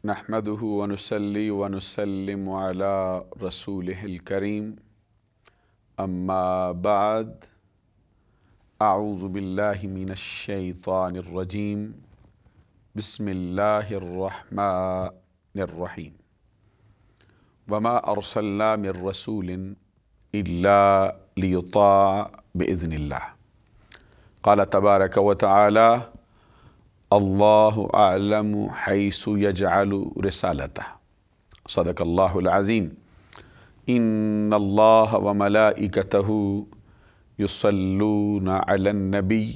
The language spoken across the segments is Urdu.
نحمده ونصلي ونسلم على رسوله الكريم اما بعد اعوذ بالله من الشيطان الرجيم بسم الله الرحمن الرحيم وما ارسلنا من رسول الا ليطاع باذن الله قال تبارك وتعالى اللہ اعلم حیث یجعل رسالتہ صدق اللہ العظیم ان اللہ وملائکتہ یصلون علی النبی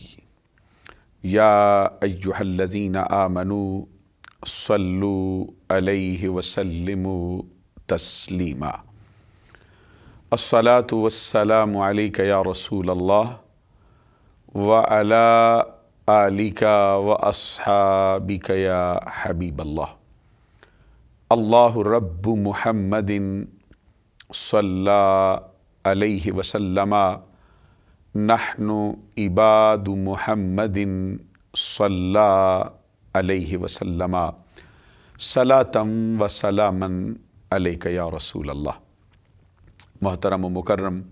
یا ایہا الذین آمنوا صلوا علیہ وسلموا تسلیما الصلاة والسلام علیک یا رسول اللہ وعلی آلک و اصحابک یا حبیب اللہ اللہ رب محمد صلی علیہ وسلم نحن عباد محمد صلی علیہ وسلم صلاة و سلاما علیک یا رسول اللہ۔ محترم و مکرم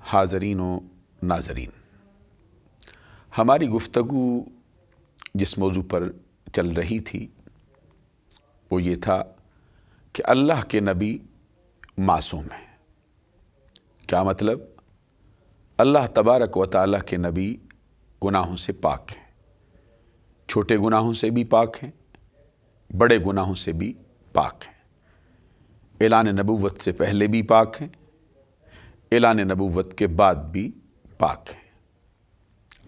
حاضرین و ناظرین، ہماری گفتگو جس موضوع پر چل رہی تھی وہ یہ تھا کہ اللہ کے نبی معصوم ہیں۔ کیا مطلب؟ اللہ تبارک و تعالیٰ کے نبی گناہوں سے پاک ہیں، چھوٹے گناہوں سے بھی پاک ہیں، بڑے گناہوں سے بھی پاک ہیں، اعلان نبوت سے پہلے بھی پاک ہیں، اعلان نبوت کے بعد بھی پاک ہیں،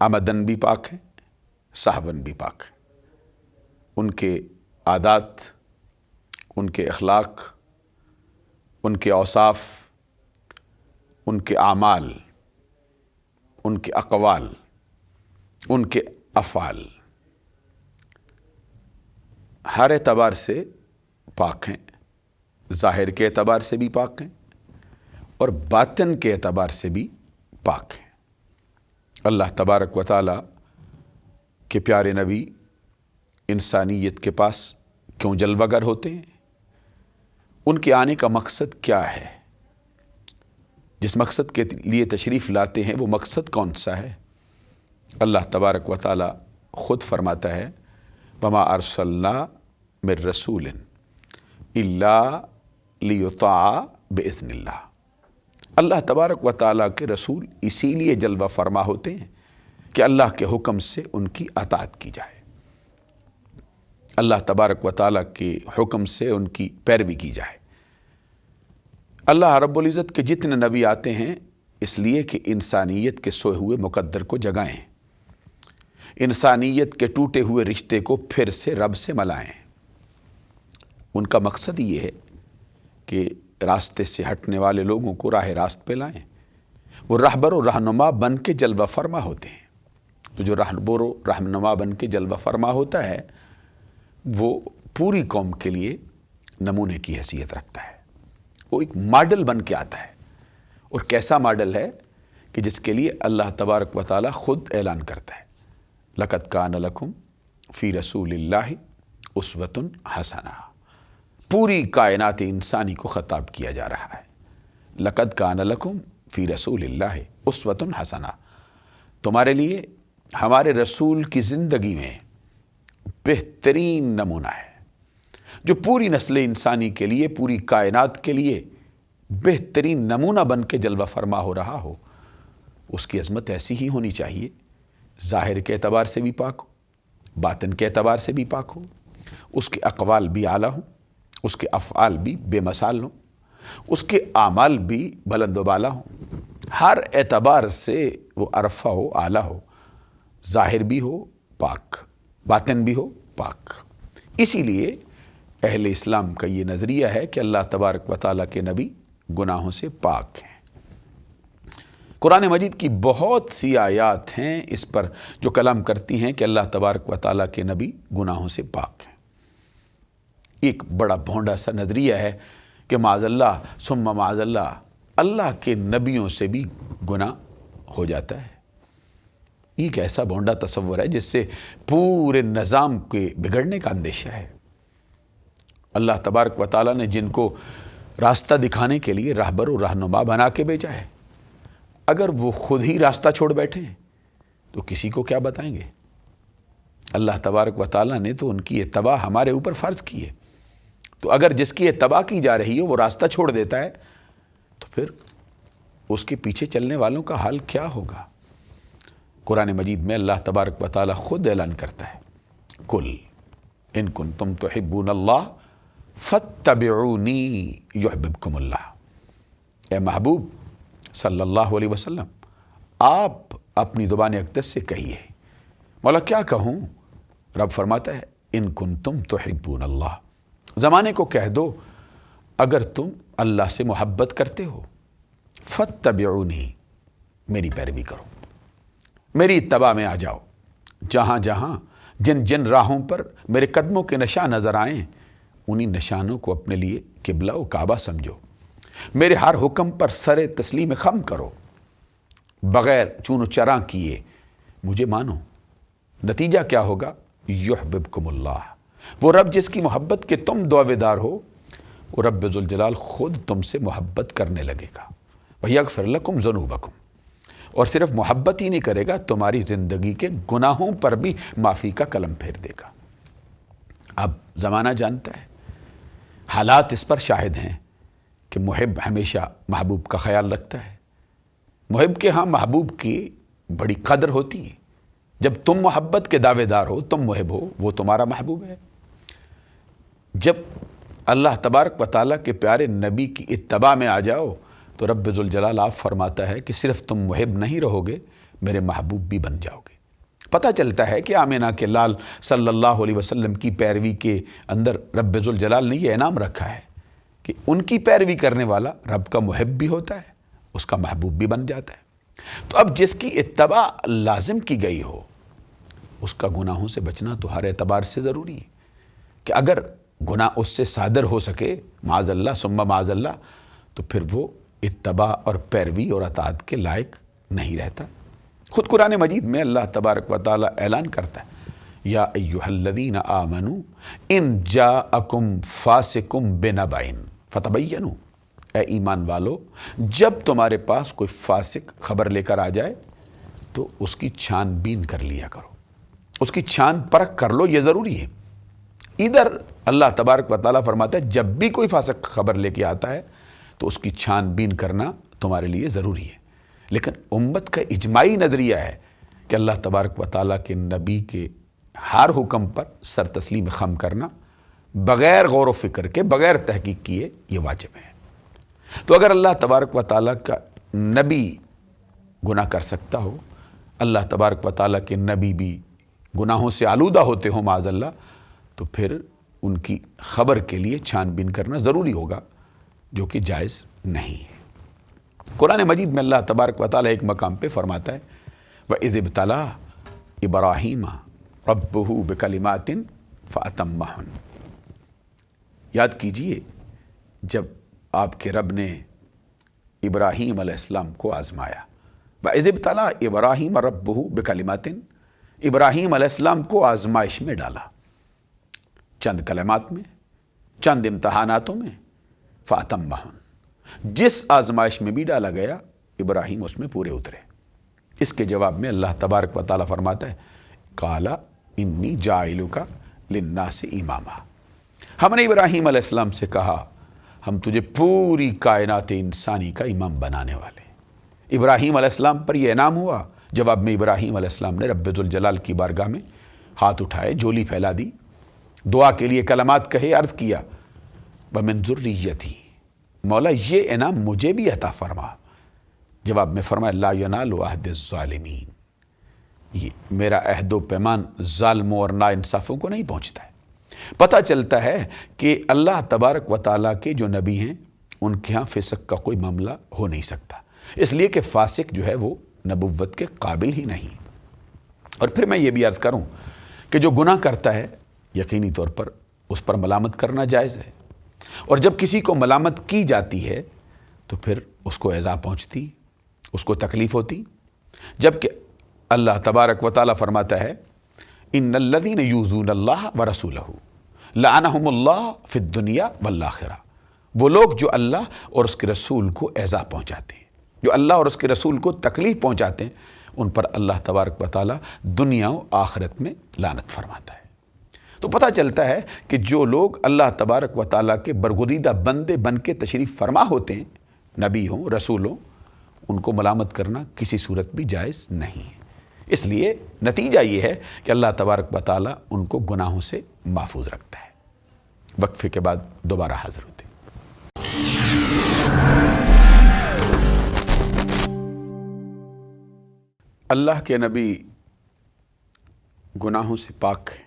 عمدن بھی پاک ہیں، صحبن بھی پاک ہیں۔ ان کے عادات، ان کے اخلاق، ان کے اوصاف، ان کے اعمال، ان کے اقوال، ان کے افعال ہر اعتبار سے پاک ہیں، ظاہر کے اعتبار سے بھی پاک ہیں اور باطن کے اعتبار سے بھی پاک ہیں۔ اللہ تبارک و تعالیٰ کے پیارے نبی انسانیت کے پاس کیوں جلوہ گر ہوتے ہیں؟ ان کے آنے کا مقصد کیا ہے؟ جس مقصد کے لیے تشریف لاتے ہیں وہ مقصد کون سا ہے؟ اللہ تبارک و تعالیٰ خود فرماتا ہے وَمَا أَرْسَلْنَا مِن رَسُولٍ إِلَّا لِيُطَاعَ بِإِذْنِ اللَّهِ۔ اللہ تبارک و تعالیٰ کے رسول اسی لیے جلوہ فرما ہوتے ہیں کہ اللہ کے حکم سے ان کی اطاعت کی جائے، اللہ تبارک و تعالیٰ کے حکم سے ان کی پیروی کی جائے۔ اللہ رب العزت کے جتنے نبی آتے ہیں اس لیے کہ انسانیت کے سوئے ہوئے مقدر کو جگائیں، انسانیت کے ٹوٹے ہوئے رشتے کو پھر سے رب سے ملائیں۔ ان کا مقصد یہ ہے کہ راستے سے ہٹنے والے لوگوں کو راہ راست پہ لائیں۔ وہ رہبر و رہنما بن کے جلوہ فرما ہوتے ہیں۔ تو جو رہبر و رہنما بن کے جلوہ فرما ہوتا ہے وہ پوری قوم کے لیے نمونے کی حیثیت رکھتا ہے، وہ ایک ماڈل بن کے آتا ہے۔ اور کیسا ماڈل ہے کہ جس کے لیے اللہ تبارک و تعالیٰ خود اعلان کرتا ہے لَقَدْ كَانَ لَكُمْ فِي رَسُولِ اللَّهِ أُسْوَةٌ حَسَنَةٌ۔ پوری کائنات انسانی کو خطاب کیا جا رہا ہے لَقَدْ كَانَ لَكُمْ فِي رَسُولِ اللَّهِ أُسْوَةٌ حَسَنَةٌ۔ تمہارے لیے ہمارے رسول کی زندگی میں بہترین نمونہ ہے، جو پوری نسل انسانی کے لیے، پوری کائنات کے لیے بہترین نمونہ بن کے جلوہ فرما ہو رہا ہو۔ اس کی عظمت ایسی ہی ہونی چاہیے، ظاہر کے اعتبار سے بھی پاک ہو، باطن کے اعتبار سے بھی پاک ہو، اس کے اقوال بھی اعلیٰ ہوں، اس کے افعال بھی بے مثال ہوں، اس کے اعمال بھی بلند و بالا ہوں، ہر اعتبار سے وہ عرفہ ہو، اعلیٰ ہو، ظاہر بھی ہو پاک، باطن بھی ہو پاک۔ اسی لیے اہل اسلام کا یہ نظریہ ہے کہ اللہ تبارک و تعالیٰ کے نبی گناہوں سے پاک ہیں۔ قرآن مجید کی بہت سی آیات ہیں اس پر جو کلام کرتی ہیں کہ اللہ تبارک و تعالیٰ کے نبی گناہوں سے پاک ہیں۔ ایک بڑا بھونڈا سا نظریہ ہے کہ معاذ اللہ ثم معاذ اللہ، اللہ کے نبیوں سے بھی گناہ ہو جاتا ہے۔ یہ ایک ایسا بھونڈا تصور ہے جس سے پورے نظام کے بگڑنے کا اندیشہ ہے۔ اللہ تبارک و تعالیٰ نے جن کو راستہ دکھانے کے لیے راہبر و رہنما بنا کے بھیجا ہے، اگر وہ خود ہی راستہ چھوڑ بیٹھے ہیں تو کسی کو کیا بتائیں گے؟ اللہ تبارک و تعالیٰ نے تو ان کی اتباع ہمارے اوپر فرض کی ہے، تو اگر جس کی اتباع کی جا رہی ہے وہ راستہ چھوڑ دیتا ہے تو پھر اس کے پیچھے چلنے والوں کا حال کیا ہوگا؟ قرآن مجید میں اللہ تبارک و تعالیٰ خود اعلان کرتا ہے، قل ان کنتم تحبون اللہ فاتبعونی یحببکم اللہ۔ اے محبوب صلی اللہ علیہ وسلم، آپ اپنی زبان اقدس سے کہیے۔ مولا کیا کہوں؟ رب فرماتا ہے ان کنتم تحبون اللہ، زمانے کو کہہ دو اگر تم اللہ سے محبت کرتے ہو، فاتبعونی، میری پیروی کرو، میری اتباع میں آ جاؤ، جہاں جہاں جن جن راہوں پر میرے قدموں کے نشان نظر آئیں انہی نشانوں کو اپنے لیے قبلہ و کعبہ سمجھو، میرے ہر حکم پر سر تسلیم خم کرو، بغیر چون و چراں کیے مجھے مانو۔ نتیجہ کیا ہوگا؟ یحببکم اللہ، وہ رب جس کی محبت کے تم دعویدار ہو، وہ رب ذوالجلال خود تم سے محبت کرنے لگے گا۔ وَيَغْفِرْ لَكُمْ ذُنُوبَكُمْ، اور صرف محبت ہی نہیں کرے گا، تمہاری زندگی کے گناہوں پر بھی معافی کا قلم پھیر دے گا۔ اب زمانہ جانتا ہے، حالات اس پر شاہد ہیں کہ محب ہمیشہ محبوب کا خیال رکھتا ہے، محب کے ہاں محبوب کی بڑی قدر ہوتی ہے۔ جب تم محبت کے دعوے دار ہو، تم محب ہو، وہ تمہارا محبوب ہے۔ جب اللہ تبارک و تعالیٰ کے پیارے نبی کی اتباع میں آ جاؤ تو رب ذوالجلال آپ فرماتا ہے کہ صرف تم محب نہیں رہو گے، میرے محبوب بھی بن جاؤ گے۔ پتہ چلتا ہے کہ آمینہ کے لال صلی اللہ علیہ وسلم کی پیروی کے اندر رب ذوالجلال نے یہ انعام رکھا ہے کہ ان کی پیروی کرنے والا رب کا محب بھی ہوتا ہے، اس کا محبوب بھی بن جاتا ہے۔ تو اب جس کی اتباع لازم کی گئی ہو، اس کا گناہوں سے بچنا تو ہر اعتبار سے ضروری ہے کہ اگر گناہ اس سے صادر ہو سکے معاذ اللہ ثم معاذ اللہ، تو پھر وہ اتباع اور پیروی اور اطاعت کے لائق نہیں رہتا۔ خود قرآن مجید میں اللہ تبارک و تعالیٰ اعلان کرتا ہے، یا ایہا الذین آمنوا ان جاءکم فاسق بنبأ فتبینوا، اے ایمان والو جب تمہارے پاس کوئی فاسق خبر لے کر آ جائے تو اس کی چھان بین کر لیا کرو، اس کی چھان پرکھ کر لو، یہ ضروری ہے۔ ادھر اللہ تبارک و تعالیٰ فرماتا ہے جب بھی کوئی فاسق خبر لے کے آتا ہے تو اس کی چھان بین کرنا تمہارے لیے ضروری ہے۔ لیکن امت کا اجماعی نظریہ ہے کہ اللہ تبارک و تعالیٰ کے نبی کے ہر حکم پر سر تسلیم خم کرنا بغیر غور و فکر کے، بغیر تحقیق کیے، یہ واجب ہے۔ تو اگر اللہ تبارک و تعالیٰ کا نبی گناہ کر سکتا ہو، اللہ تبارک و تعالیٰ کے نبی بھی گناہوں سے آلودہ ہوتے ہوں معاذ اللہ، تو پھر ان کی خبر کے لیے چھان بین کرنا ضروری ہوگا، جو کہ جائز نہیں ہے۔ قرآن مجید میں اللہ تبارک و تعالیٰ ایک مقام پہ فرماتا ہے وَإِذِ ابْتَلَىٰ إِبْرَاهِيمَ رَبُّهُ بِكَلِمَاتٍ فَأَتَمَّهُنَّ، یاد کیجئے جب آپ کے رب نے ابراہیم علیہ السلام کو آزمایا۔ وَإِذِ ابْتَلَىٰ إِبْرَاهِيمَ رَبُّهُ بِكَلِمَاتٍ، ابراہیم علیہ السلام کو آزمائش میں ڈالا، چند کلمات میں، چند امتحاناتوں میں، فَأَتَمَّهُنَّ، جس آزمائش میں بھی ڈالا گیا ابراہیم اس میں پورے اترے۔ اس کے جواب میں اللہ تبارک و تعالیٰ فرماتا ہے قَالَ إِنِّي جَاعِلُكَ لِلنَّاسِ إِمَامًا، ہم نے ابراہیم علیہ السلام سے کہا ہم تجھے پوری کائنات انسانی کا امام بنانے والے ہیں۔ ابراہیم علیہ السلام پر یہ انعام ہوا۔ جواب میں ابراہیم علیہ السلام نے رب ذوالجلال کی بارگاہ میں ہاتھ اٹھائے، جھولی پھیلا دی، دعا کے لیے کلمات کہے، عرض کیا وَمِن ذُرِّيَّتِي، مولا یہ انعام مجھے بھی عطا فرما۔ جواب میں فرمایا لا ینال عہد الظالمین، یہ میرا عہد و پیمان ظالموں اور ناانصافوں کو نہیں پہنچتا ہے۔ پتہ چلتا ہے کہ اللہ تبارک و تعالیٰ کے جو نبی ہیں ان کے ہاں فسق کا کوئی معاملہ ہو نہیں سکتا، اس لیے کہ فاسق جو ہے وہ نبوت کے قابل ہی نہیں۔ اور پھر میں یہ بھی عرض کروں کہ جو گناہ کرتا ہے یقینی طور پر اس پر ملامت کرنا جائز ہے، اور جب کسی کو ملامت کی جاتی ہے تو پھر اس کو ایذا پہنچتی، اس کو تکلیف ہوتی، جبکہ اللہ تبارک و تعالیٰ فرماتا ہے ان الذین یؤذون اللہ ورسولہ لعنہم اللہ فی الدنیا والآخرہ، وہ لوگ جو اللہ اور اس کے رسول کو ایذا پہنچاتے ہیں، جو اللہ اور اس کے رسول کو تکلیف پہنچاتے ہیں، ان پر اللہ تبارک و تعالیٰ دنیا و آخرت میں لعنت فرماتا ہے۔ تو پتہ چلتا ہے کہ جو لوگ اللہ تبارک و تعالیٰ کے برگزیدہ بندے بن کے تشریف فرما ہوتے ہیں، نبی ہوں، رسول ہوں، ان کو ملامت کرنا کسی صورت بھی جائز نہیں ہے۔ اس لیے نتیجہ یہ ہے کہ اللہ تبارک و تعالیٰ ان کو گناہوں سے محفوظ رکھتا ہے۔ وقفے کے بعد دوبارہ حاضر ہوتے ہیں۔ اللہ کے نبی گناہوں سے پاک ہیں،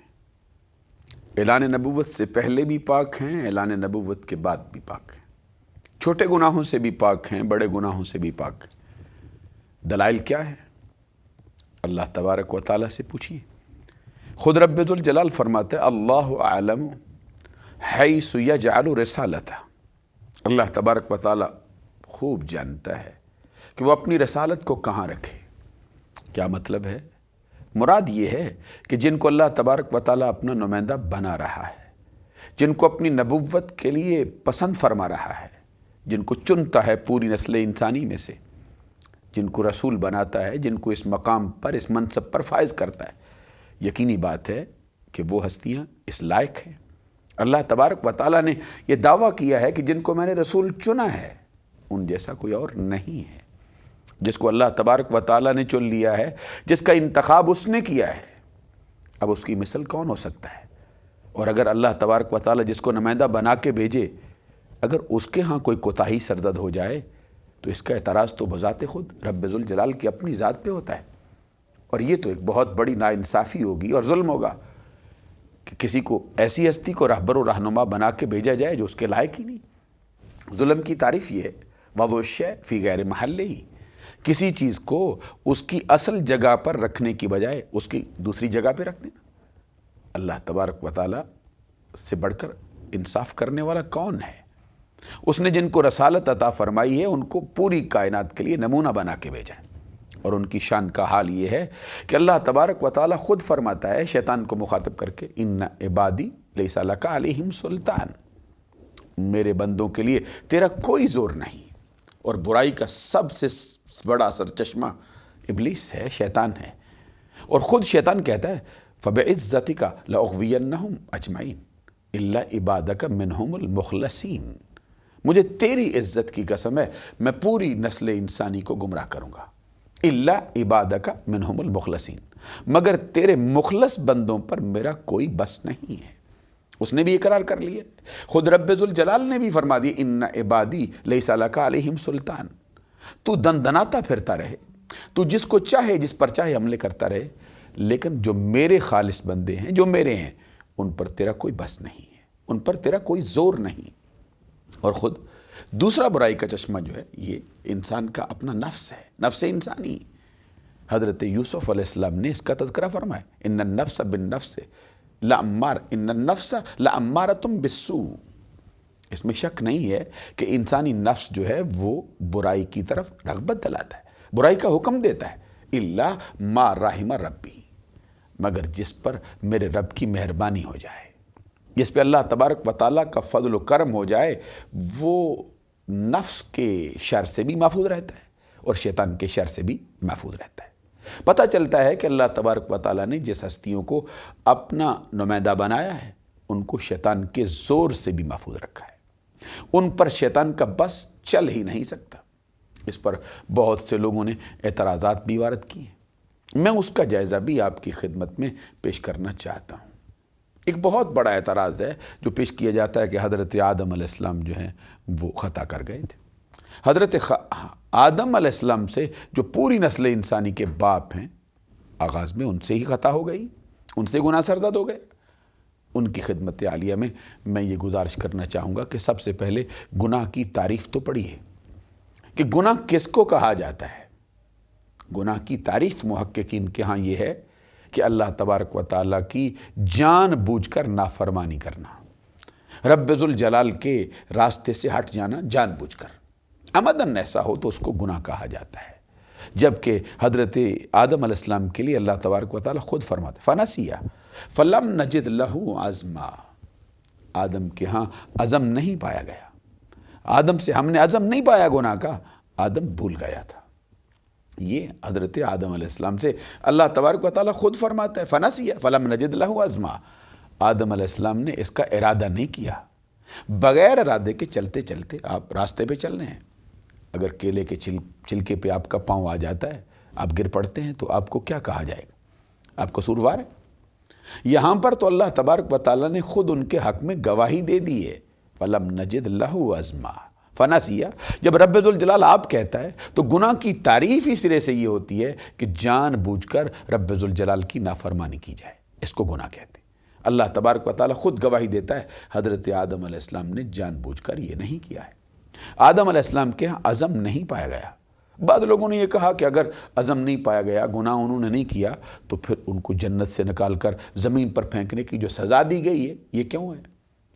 اعلان نبوت سے پہلے بھی پاک ہیں، اعلان نبوت کے بعد بھی پاک ہیں، چھوٹے گناہوں سے بھی پاک ہیں، بڑے گناہوں سے بھی پاک ہیں۔ دلائل کیا ہے؟ اللہ تبارک و تعالیٰ سے پوچھیے۔ خود رب ذوالجلال فرماتے ہیں اللہ اعلم حیث یجعل رسالتہ، اللہ تبارک و تعالیٰ خوب جانتا ہے کہ وہ اپنی رسالت کو کہاں رکھے۔ کیا مطلب ہے؟ مراد یہ ہے کہ جن کو اللہ تبارک و تعالیٰ اپنا نمائندہ بنا رہا ہے، جن کو اپنی نبوت کے لیے پسند فرما رہا ہے، جن کو چنتا ہے پوری نسل انسانی میں سے، جن کو رسول بناتا ہے، جن کو اس مقام پر، اس منصب پر فائز کرتا ہے، یقینی بات ہے کہ وہ ہستیاں اس لائق ہیں۔ اللہ تبارک و تعالیٰ نے یہ دعویٰ کیا ہے کہ جن کو میں نے رسول چنا ہے ان جیسا کوئی اور نہیں ہے۔ جس کو اللہ تبارک و تعالیٰ نے چن لیا ہے، جس کا انتخاب اس نے کیا ہے، اب اس کی مثل کون ہو سکتا ہے؟ اور اگر اللہ تبارک و تعالیٰ جس کو نمائندہ بنا کے بھیجے، اگر اس کے ہاں کوئی کوتاہی سرزد ہو جائے تو اس کا اعتراض تو بذات خود رب ذوالجلال کی اپنی ذات پہ ہوتا ہے۔ اور یہ تو ایک بہت بڑی ناانصافی ہوگی اور ظلم ہوگا کہ کسی کو ایسی ہستی کو رہبر و رہنما بنا کے بھیجا جائے جو اس کے لائق ہی نہیں۔ ظلم کی تعریف یہ ہے وضع الشیء فی غیر محلہ، کسی چیز کو اس کی اصل جگہ پر رکھنے کی بجائے اس کی دوسری جگہ پہ رکھ دینا۔ اللہ تبارک و تعالیٰ سے بڑھ کر انصاف کرنے والا کون ہے؟ اس نے جن کو رسالت عطا فرمائی ہے ان کو پوری کائنات کے لیے نمونہ بنا کے بھیجا ہے۔ اور ان کی شان کا حال یہ ہے کہ اللہ تبارک و تعالیٰ خود فرماتا ہے شیطان کو مخاطب کر کے، ان عبادی لیس لک علیہم سلطان، میرے بندوں کے لیے تیرا کوئی زور نہیں۔ اور برائی کا سب سے بڑا سرچشمہ ابلیس ہے، شیطان ہے۔ اور خود شیطان کہتا ہے فَبِعِزَّتِكَ لَأُغْوِيَنَّهُمْ أَجْمَعِينَ إِلَّا عِبَادَكَ مِنْهُمُ الْمُخْلَصِينَ، مجھے تیری عزت کی قسم ہے میں پوری نسل انسانی کو گمراہ کروں گا، إِلَّا عِبَادَكَ مِنْهُمُ الْمُخْلَصِينَ، مگر تیرے مخلص بندوں پر میرا کوئی بس نہیں ہے۔ اس نے بھی اقرار کر لیا، خود رب ذوالجلال نے بھی فرما دیا ان عبادی لیس لک علیہم سلطان، تو دندناتا پھرتا رہے، تو جس کو چاہے جس پر چاہے حملے کرتا رہے، لیکن جو میرے خالص بندے ہیں، جو میرے ہیں، ان پر تیرا کوئی بس نہیں ہے، ان پر تیرا کوئی زور نہیں۔ اور خود دوسرا برائی کا چشمہ جو ہے یہ انسان کا اپنا نفس ہے، نفس انسانی۔ حضرت یوسف علیہ السلام نے اس کا تذکرہ فرمایا ان النفس بالنفس ان النفس لامارۃ بالسوء، اس میں شک نہیں ہے کہ انسانی نفس جو ہے وہ برائی کی طرف رغبت دلاتا ہے، برائی کا حکم دیتا ہے، الا ما رحم ربی، مگر جس پر میرے رب کی مہربانی ہو جائے، جس پہ اللہ تبارک و تعالیٰ کا فضل و کرم ہو جائے، وہ نفس کے شر سے بھی محفوظ رہتا ہے اور شیطان کے شر سے بھی محفوظ رہتا ہے۔ پتہ چلتا ہے کہ اللہ تبارک و تعالیٰ نے جس ہستیوں کو اپنا نمائندہ بنایا ہے ان کو شیطان کے زور سے بھی محفوظ رکھا ہے، ان پر شیطان کا بس چل ہی نہیں سکتا۔ اس پر بہت سے لوگوں نے اعتراضات بھی وارد کیے ہیں، میں اس کا جائزہ بھی آپ کی خدمت میں پیش کرنا چاہتا ہوں۔ ایک بہت بڑا اعتراض ہے جو پیش کیا جاتا ہے کہ حضرت آدم علیہ السلام جو ہیں وہ خطا کر گئے تھے۔ حضرت آدم علیہ السلام سے جو پوری نسل انسانی کے باپ ہیں، آغاز میں ان سے ہی خطا ہو گئی، ان سے گناہ سرزد ہو گئے۔ ان کی خدمت عالیہ میں یہ گزارش کرنا چاہوں گا کہ سب سے پہلے گناہ کی تعریف تو پڑھیے کہ گناہ کس کو کہا جاتا ہے۔ گناہ کی تعریف محققین کے ہاں یہ ہے کہ اللہ تبارک و تعالیٰ کی جان بوجھ کر نافرمانی کرنا، رب ذوالجلال کے راستے سے ہٹ جانا جان بوجھ کر، عمدن ایسا ہو تو اس کو گناہ کہا جاتا ہے۔ جبکہ حضرت آدم علیہ السلام کے لیے اللہ تبارک و تعالیٰ خود فرماتے فنسیہ فلم نجد لہ عزما، آدم کے ہاں عزم نہیں پایا گیا، آدم سے ہم نے عزم نہیں پایا گناہ کا، آدم بھول گیا تھا۔ یہ حضرت آدم علیہ السلام سے اللہ تبارک و تعالیٰ خود فرماتا ہے فنسی فلم نجد لہ عزما، آدم علیہ السلام نے اس کا ارادہ نہیں کیا۔ بغیر ارادے کے چلتے چلتے آپ راستے پہ چل رہے ہیں، اگر کیلے کے چھلکے پہ آپ کا پاؤں آ جاتا ہے، آپ گر پڑتے ہیں تو آپ کو کیا کہا جائے گا؟ آپ قصوروار ہے۔ یہاں پر تو اللہ تبارک و تعالیٰ نے خود ان کے حق میں گواہی دے دی ہے، فلم نجد لہ عزما فنسیا۔ جب رب ذوالجلال آپ کہتا ہے تو گناہ کی تعریف ہی سرے سے یہ ہوتی ہے کہ جان بوجھ کر رب ذوالجلال کی نافرمانی کی جائے، اس کو گناہ کہتے ہیں۔ اللہ تبارک و تعالیٰ خود گواہی دیتا ہے حضرت آدم علیہ السلام نے جان بوجھ کر یہ نہیں کیا ہے۔ آدم علیہ السلام کے ہاں عزم نہیں پایا گیا۔ بعض لوگوں نے یہ کہا کہ اگر عزم نہیں پایا گیا، گناہ انہوں نے نہیں کیا، تو پھر ان کو جنت سے نکال کر زمین پر پھینکنے کی جو سزا دی گئی ہے یہ کیوں ہے؟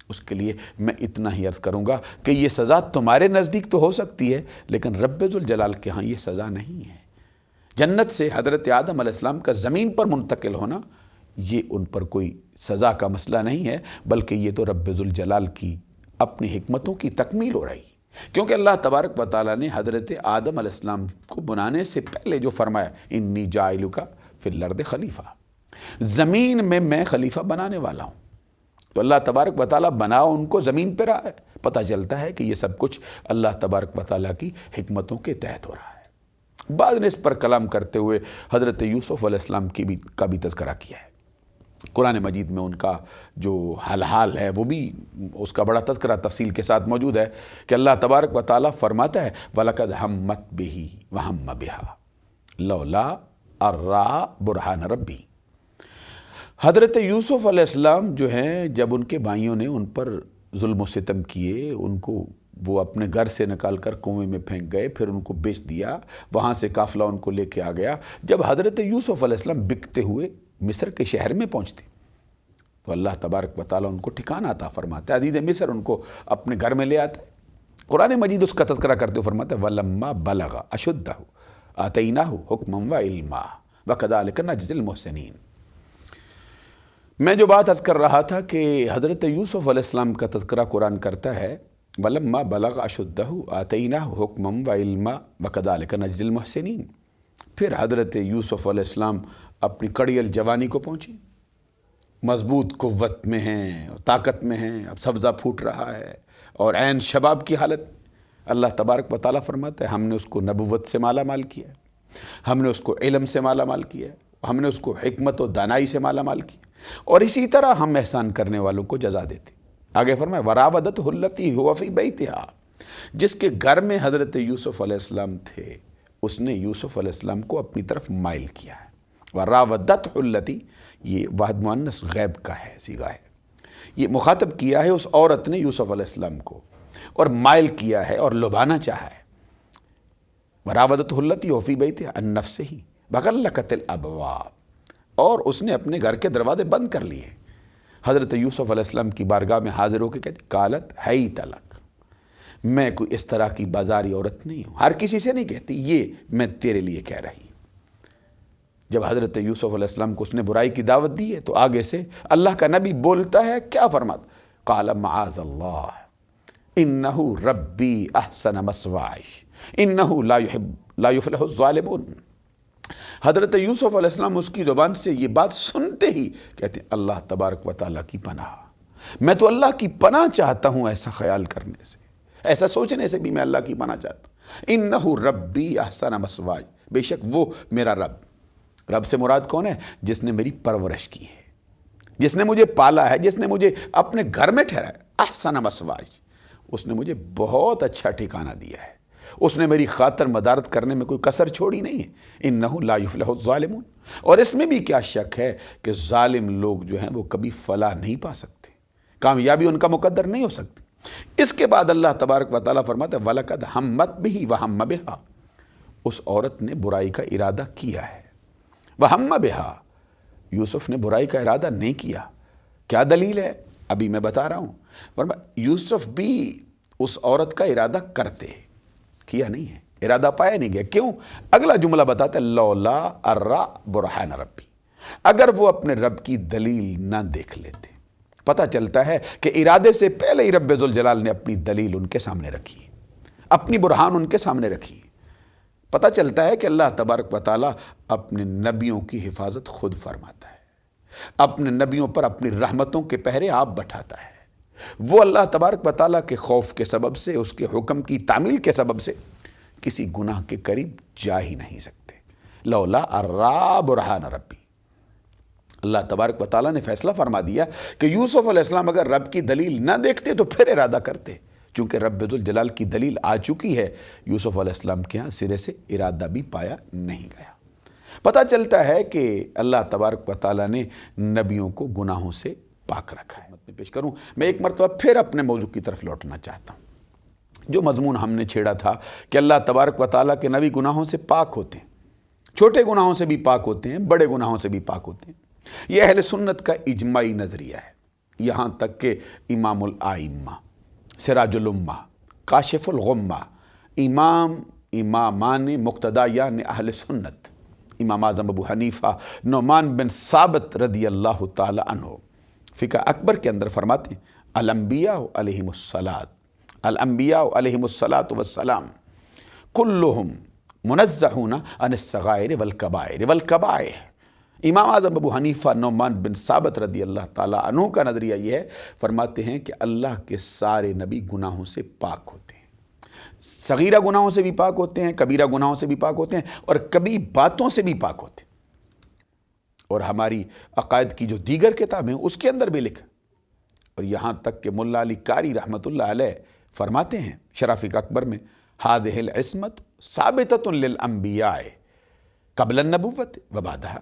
اس کے لیے میں اتنا ہی عرض کروں گا کہ یہ سزا تمہارے نزدیک تو ہو سکتی ہے، لیکن رب ذوالجلال کے ہاں یہ سزا نہیں ہے۔ جنت سے حضرت آدم علیہ السلام کا زمین پر منتقل ہونا یہ ان پر کوئی سزا کا مسئلہ نہیں ہے، بلکہ یہ تو رب ذوالجلال کی اپنی حکمتوں کی تکمیل ہو رہی ہے۔ کیونکہ اللہ تبارک و تعالیٰ نے حضرت آدم علیہ السلام کو بنانے سے پہلے جو فرمایا انی جاعلک فی الارض خلیفہ، زمین میں خلیفہ بنانے والا ہوں، تو اللہ تبارک و تعالیٰ بنا ان کو زمین پہ رہا ہے۔ پتہ چلتا ہے کہ یہ سب کچھ اللہ تبارک و تعالیٰ کی حکمتوں کے تحت ہو رہا ہے۔ بعض نے اس پر کلام کرتے ہوئے حضرت یوسف علیہ السلام کا بھی تذکرہ کیا ہے۔ قرآن مجید میں ان کا جو حال ہے وہ بھی اس کا بڑا تذکرہ تفصیل کے ساتھ موجود ہے کہ اللہ تبارک و تعالیٰ فرماتا ہے وَلَقَدْ هَمَّتْ بِهِ وَهَمَّ بِهَا لَوْلَا أَن رَأَىٰ بُرْهَانَ رَبِّهِ۔ حضرت یوسف علیہ السلام جو ہیں جب ان کے بھائیوں نے ان پر ظلم و ستم کیے، ان کو وہ اپنے گھر سے نکال کر کنویں میں پھینک گئے، پھر ان کو بیچ دیا، وہاں سے قافلہ ان کو لے کے آ گیا، جب حضرت یوسف علیہ السلام بکتے ہوئے مصر کے شہر میں پہنچتے تو اللہ تبارک و تعالیٰ ان کو ٹھکانہ عطا فرماتا ہے، عزیز مصر ان کو اپنے گھر میں لے آتا ہے۔ قرآن مجید اس کا تذکرہ کرتے ہوئے فرماتا ہے وَلَمَّا بَلَغَ أَشُدَّهُ آتَيْنَاهُ حُكْمًا وَعِلْمًا وَكَذَلِكَ نَجْزِي الْمُحْسِنِينَ۔ میں جو بات عرض کر رہا تھا کہ حضرت یوسف علیہ السلام کا تذکرہ قرآن کرتا ہے وَلَمَّا بَلَغَ أَشُدَّهُ آتَيْنَاهُ حُكْمًا وَعِلْمًا وَكَذَلِكَ نَجْزِي الْمُحْسِنِينَ۔ پھر حضرت یوسف علیہ السلام اپنی کڑیل جوانی کو پہنچے، مضبوط قوت میں ہیں، طاقت میں ہیں، اب سبزہ پھوٹ رہا ہے اور عین شباب کی حالت۔ اللہ تبارک و تعالیٰ فرماتا ہے ہم نے اس کو نبوت سے مالا مال کیا، ہم نے اس کو علم سے مالا مال کیا، ہم نے اس کو حکمت و دانائی سے مالا مال کیا، اور اسی طرح ہم احسان کرنے والوں کو جزا دیتے۔ آگے فرمایا وراودتہ التی هو فی بیتہا، جس کے گھر میں حضرت یوسف علیہ السلام تھے اس نے یوسف علیہ السلام کو اپنی طرف مائل کیا ہے۔ وراودتہ التی یہ واحد مؤنث غیب کا ہے، صیغہ ہے، یہ مخاطب کیا ہے اس عورت نے یوسف علیہ السلام کو، اور مائل کیا ہے اور لبھانا چاہا ہے۔ وراودتہ التی هو فی بیتہا عن نفسہ وغلقت الابواب، اور اس نے اپنے گھر کے دروازے بند کر لیے۔ حضرت یوسف علیہ السلام کی بارگاہ میں حاضر ہو کے کہتے قالت حیت لک، میں کوئی اس طرح کی بازاری عورت نہیں ہوں، ہر کسی سے نہیں کہتی، یہ میں تیرے لیے کہہ رہی ہوں۔ جب حضرت یوسف علیہ السلام کو اس نے برائی کی دعوت دی ہے تو آگے سے اللہ کا نبی بولتا ہے، کیا فرماتا؟ قال معاذ اللہ انہ ربی احسن مثوائی انہ لا یفلح الظالمون۔ حضرت یوسف علیہ السلام اس کی زبان سے یہ بات سنتے ہی کہتے ہیں اللہ تبارک و تعالیٰ کی پناہ، میں تو اللہ کی پناہ چاہتا ہوں، ایسا خیال کرنے سے، ایسا سوچنے سے بھی میں اللہ کی پناہ چاہتا ہوں۔ انہ ربی احسن مثوائی، بے شک وہ میرا رب سے مراد کون ہے؟ جس نے میری پرورش کی ہے، جس نے مجھے پالا ہے، جس نے مجھے اپنے گھر میں ٹھہرایا۔ احسن مثوائی، اس نے مجھے بہت اچھا ٹھکانہ دیا ہے، اس نے میری خاطر مدارت کرنے میں کوئی کسر چھوڑی نہیں ہے۔ انہ لا یفلح الظالمون، اور اس میں بھی کیا شک ہے کہ ظالم لوگ جو ہیں وہ کبھی فلاح نہیں پا سکتے، کامیابی ان کا مقدر نہیں ہو سکتی۔ اس کے بعد اللہ تبارک و تعالیٰ فرماتا ہے وَلَقَدْ هَمَّتْ بِهِ وَهَمَّ بِهَا، اس عورت نے برائی کا ارادہ کیا ہے۔ وَهَمَّ بِهَا، یوسف نے برائی کا ارادہ نہیں کیا۔ کیا دلیل ہے؟ ابھی میں بتا رہا ہوں۔ فرمایا یوسف بھی اس عورت کا ارادہ کرتے، کیا نہیں ہے، ارادہ پایا نہیں گیا۔ کیوں؟ اگلا جملہ بتاتا ہے لولا ارا برہان ربی، اگر وہ اپنے رب کی دلیل نہ دیکھ لیتے، پتہ چلتا ہے کہ ارادے سے پہلے ہی رب ذوالجلال نے اپنی دلیل ان کے سامنے رکھی، اپنی برہان ان کے سامنے رکھی۔ پتہ چلتا ہے کہ اللہ تبارک و تعالیٰ اپنے نبیوں کی حفاظت خود فرماتا ہے، اپنے نبیوں پر اپنی رحمتوں کے پہرے آپ بٹھاتا ہے۔ وہ اللہ تبارک و تعالیٰ کے خوف کے سبب سے، اس کے حکم کی تعمیل کے سبب سے کسی گناہ کے قریب جا ہی نہیں سکتے۔ لولا ارا برہان ربی، اللہ تبارک و تعالیٰ نے فیصلہ فرما دیا کہ یوسف علیہ السلام اگر رب کی دلیل نہ دیکھتے تو پھر ارادہ کرتے، چونکہ رب ذوالجلال کی دلیل آ چکی ہے، یوسف علیہ السلام کے ہاں سرے سے ارادہ بھی پایا نہیں گیا۔ پتہ چلتا ہے کہ اللہ تبارک و تعالیٰ نے نبیوں کو گناہوں سے پاک رکھا ہے۔ میں پیش کروں، میں ایک مرتبہ پھر اپنے موضوع کی طرف لوٹنا چاہتا ہوں۔ جو مضمون ہم نے چھیڑا تھا کہ اللہ تبارک و تعالیٰ کے نبی گناہوں سے پاک ہوتے ہیں، چھوٹے گناہوں سے بھی پاک ہوتے ہیں، بڑے گناہوں سے بھی پاک ہوتے ہیں۔ یہ اہل سنت کا اجماعی نظریہ ہے، یہاں تک کہ امام الائمہ، سراج الامہ، کاشف الغمہ، امامان مقتدیان اہل سنت، امام اعظم ابو حنیفہ نعمان بن ثابت رضی اللہ تعالی عنہ فقہ اکبر کے اندر فرماتے ہیں الانبیاء علیہم الصلاۃ والسلام کلہم منزہون عن الصغائر والکبائر۔ امام اعظم ابو حنیفہ نعمان بن ثابت رضی اللہ تعالیٰ عنہ کا نظریہ یہ ہے، فرماتے ہیں کہ اللہ کے سارے نبی گناہوں سے پاک ہوتے ہیں، صغیرہ گناہوں سے بھی پاک ہوتے ہیں، کبیرہ گناہوں سے بھی پاک ہوتے ہیں، اور کبھی باتوں سے بھی پاک ہوتے ہیں۔ اور ہماری عقائد کی جو دیگر کتابیں اس کے اندر بھی لکھا، اور یہاں تک کہ ملا علی قاری رحمۃ اللہ علیہ فرماتے ہیں شرح فقہ اکبر میں ہذہ العصمۃ ثابتۃ للانبیاء قبل النبوۃ وبعدہا،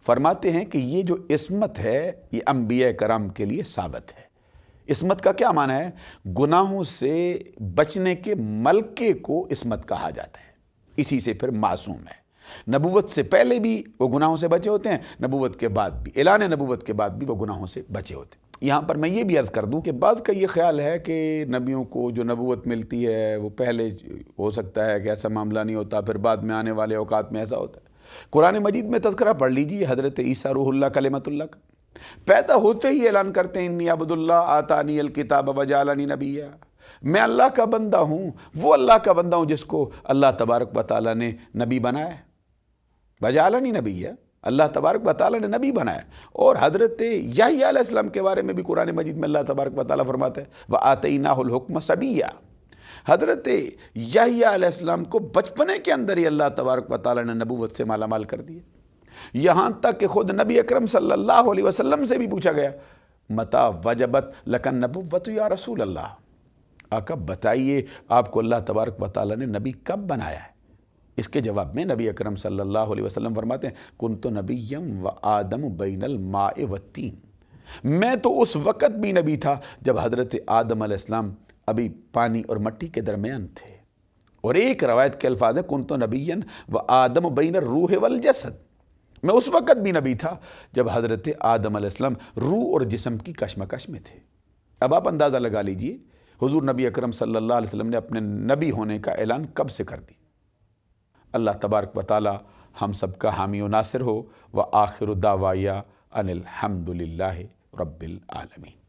فرماتے ہیں کہ یہ جو عصمت ہے یہ انبیاء کرام کے لیے ثابت ہے۔ عصمت کا کیا معنی ہے؟ گناہوں سے بچنے کے ملکے کو عصمت کہا جاتا ہے، اسی سے پھر معصوم ہے۔ نبوت سے پہلے بھی وہ گناہوں سے بچے ہوتے ہیں، نبوت کے بعد بھی، اعلان نبوت کے بعد بھی وہ گناہوں سے بچے ہوتے ہیں۔ یہاں پر میں یہ بھی عرض کر دوں کہ بعض کا یہ خیال ہے کہ نبیوں کو جو نبوت ملتی ہے وہ پہلے ہو سکتا ہے کہ ایسا معاملہ نہیں ہوتا، پھر بعد میں آنے والے اوقات میں ایسا ہوتا ہے۔ قرآن مجید میں تذکرہ پڑھ لیجیے حضرت عیسیٰ روح اللہ کلمۃ اللہ کا، پیدا ہوتے ہی اعلان کرتے ہیں انی عبد اللہ آتانی الکتاب وجعلنی نبیا، میں اللہ کا بندہ ہوں، وہ اللہ کا بندہ ہوں جس کو اللہ تبارک و تعالیٰ نے نبی بنایا ہے، وجعلنی نبیا، اللہ تبارک و تعالیٰ نے نبی بنایا۔ اور حضرت یحییٰ علیہ السلام کے بارے میں بھی قرآن مجید میں اللہ تبارک و تعالیٰ فرماتا ہے وآتیناہ الحکم صبیا، حضرت یحییٰ علیہ السلام کو بچپنے کے اندر ہی اللہ تبارک و تعالیٰ نے نبوت سے مالا مال کر دیا، یہاں تک کہ خود نبی اکرم صلی اللہ علیہ وسلم سے بھی پوچھا گیا متی وجبت لک النبوۃ یا رسول اللہ، آقا بتائیے آپ کو اللہ تبارک و تعالیٰ نے نبی کب بنایا ہے؟ اس کے جواب میں نبی اکرم صلی اللہ علیہ وسلم فرماتے ہیں کنت نبیا و آدم بین الماء والتین، میں تو اس وقت بھی نبی تھا جب حضرت آدم علیہ السلام ابھی پانی اور مٹی کے درمیان تھے۔ اور ایک روایت کے الفاظ ہیں کنت نبیا و آدم بین الروح والجسد، میں اس وقت بھی نبی تھا جب حضرت آدم علیہ السلام روح اور جسم کی کشمکش میں تھے۔ اب آپ اندازہ لگا لیجئے حضور نبی اکرم صلی اللہ علیہ وسلم نے اپنے نبی ہونے کا اعلان کب سے کر دی۔ اللہ تبارک و تعالی ہم سب کا حامی و ناصر ہو، وآخر دعوایا ان الحمد للہ رب العالمین۔